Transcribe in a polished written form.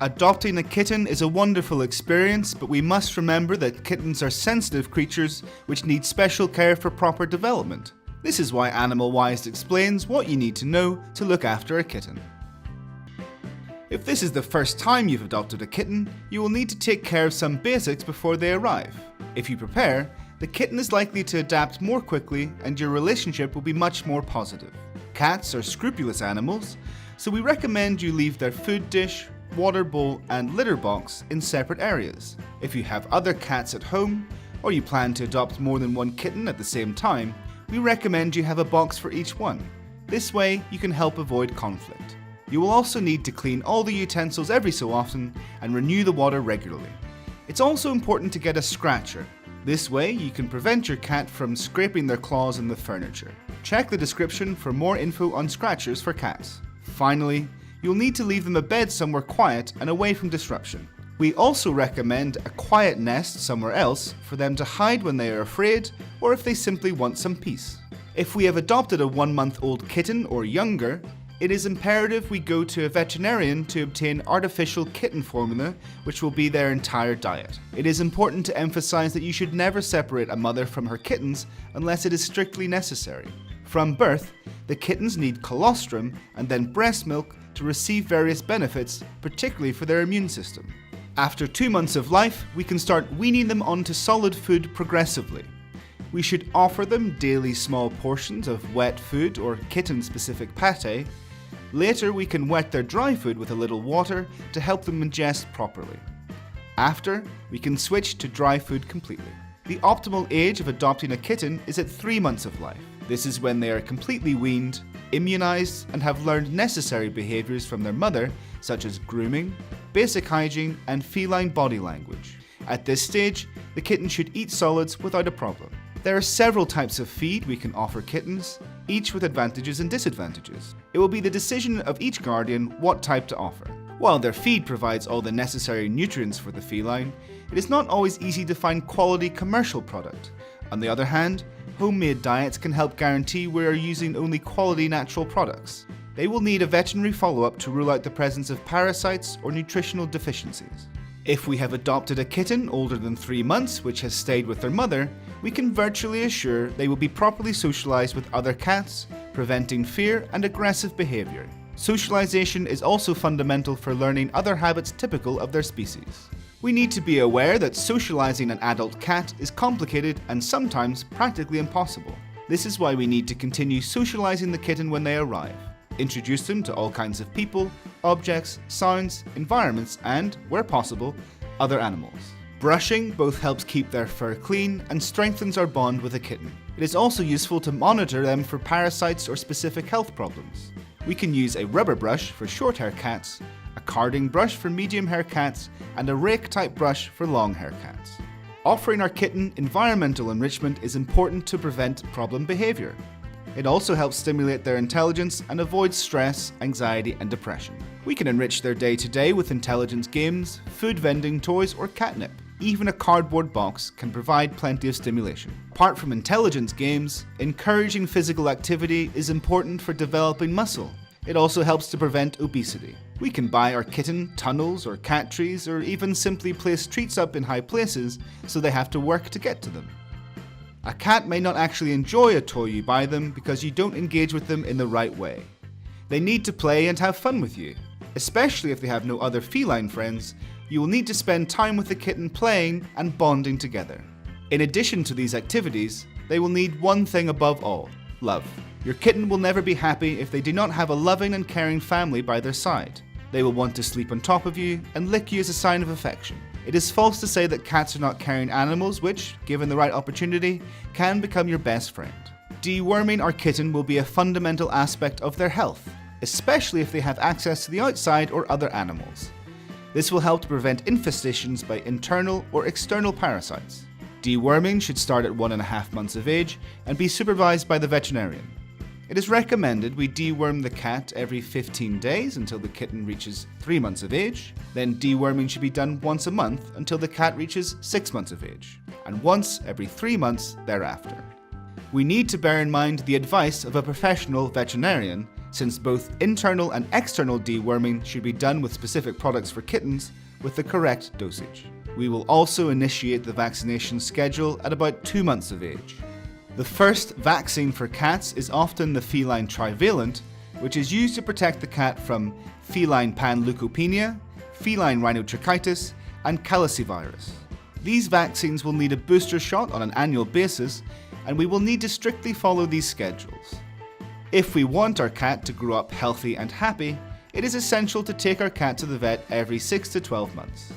Adopting a kitten is a wonderful experience, but we must remember that kittens are sensitive creatures which need special care for proper development. This is why Animal Wise explains what you need to know to look after a kitten. If this is the first time you've adopted a kitten, you will need to take care of some basics before they arrive. If you prepare, the kitten is likely to adapt more quickly and your relationship will be much more positive. Cats are scrupulous animals, so we recommend you leave their food dish, water bowl and litter box in separate areas. If you have other cats at home, or you plan to adopt more than one kitten at the same time, we recommend you have a box for each one. This way, you can help avoid conflict. You will also need to clean all the utensils every so often and renew the water regularly. It's also important to get a scratcher. This way, you can prevent your cat from scraping their claws in the furniture. Check the description for more info on scratchers for cats. Finally, you'll need to leave them a bed somewhere quiet and away from disruption. We also recommend a quiet nest somewhere else for them to hide when they are afraid or if they simply want some peace. If we have adopted a 1-month-old kitten or younger, it is imperative we go to a veterinarian to obtain artificial kitten formula, which will be their entire diet. It is important to emphasize that you should never separate a mother from her kittens unless it is strictly necessary. From birth, the kittens need colostrum and then breast milk to receive various benefits, particularly for their immune system. After 2 months of life, we can start weaning them onto solid food progressively. We should offer them daily small portions of wet food or kitten-specific pate. Later, we can wet their dry food with a little water to help them ingest properly. After, we can switch to dry food completely. The optimal age of adopting a kitten is at 3 months of life. This is when they are completely weaned, immunized, and have learned necessary behaviors from their mother, such as grooming, basic hygiene, and feline body language. At this stage, the kitten should eat solids without a problem. There are several types of feed we can offer kittens, each with advantages and disadvantages. It will be the decision of each guardian what type to offer. While their feed provides all the necessary nutrients for the feline, it is not always easy to find quality commercial product. On the other hand, homemade diets can help guarantee we are using only quality natural products. They will need a veterinary follow-up to rule out the presence of parasites or nutritional deficiencies. If we have adopted a kitten older than 3 months which has stayed with their mother, we can virtually assure they will be properly socialized with other cats, preventing fear and aggressive behavior. Socialization is also fundamental for learning other habits typical of their species. We need to be aware that socializing an adult cat is complicated and sometimes practically impossible. This is why we need to continue socializing the kitten when they arrive. Introduce them to all kinds of people, objects, sounds, environments, and, where possible, other animals. Brushing both helps keep their fur clean and strengthens our bond with a kitten. It is also useful to monitor them for parasites or specific health problems. We can use a rubber brush for short-hair cats, a carding brush for medium-hair cats, and a rake-type brush for long-hair cats. Offering our kitten environmental enrichment is important to prevent problem behavior. It also helps stimulate their intelligence and avoid stress, anxiety, and depression. We can enrich their day-to-day with intelligence games, food vending toys, or catnip. Even a cardboard box can provide plenty of stimulation. Apart from intelligence games, encouraging physical activity is important for developing muscle. It also helps to prevent obesity. We can buy our kitten tunnels or cat trees, or even simply place treats up in high places so they have to work to get to them. A cat may not actually enjoy a toy you buy them because you don't engage with them in the right way. They need to play and have fun with you. Especially if they have no other feline friends, you will need to spend time with the kitten playing and bonding together. In addition to these activities, they will need one thing above all: love. Your kitten will never be happy if they do not have a loving and caring family by their side. They will want to sleep on top of you and lick you as a sign of affection. It is false to say that cats are not caring animals which, given the right opportunity, can become your best friend. Deworming our kitten will be a fundamental aspect of their health, especially if they have access to the outside or other animals. This will help to prevent infestations by internal or external parasites. Deworming should start at 1.5 months of age and be supervised by the veterinarian. It is recommended we deworm the cat every 15 days until the kitten reaches 3 months of age. Then deworming should be done once a month until the cat reaches 6 months of age, and once every 3 months thereafter. We need to bear in mind the advice of a professional veterinarian since both internal and external deworming should be done with specific products for kittens with the correct dosage. We will also initiate the vaccination schedule at about 2 months of age. The first vaccine for cats is often the feline trivalent, which is used to protect the cat from feline panleukopenia, feline rhinotracheitis, and calicivirus. These vaccines will need a booster shot on an annual basis, and we will need to strictly follow these schedules. If we want our cat to grow up healthy and happy, it is essential to take our cat to the vet every 6 to 12 months.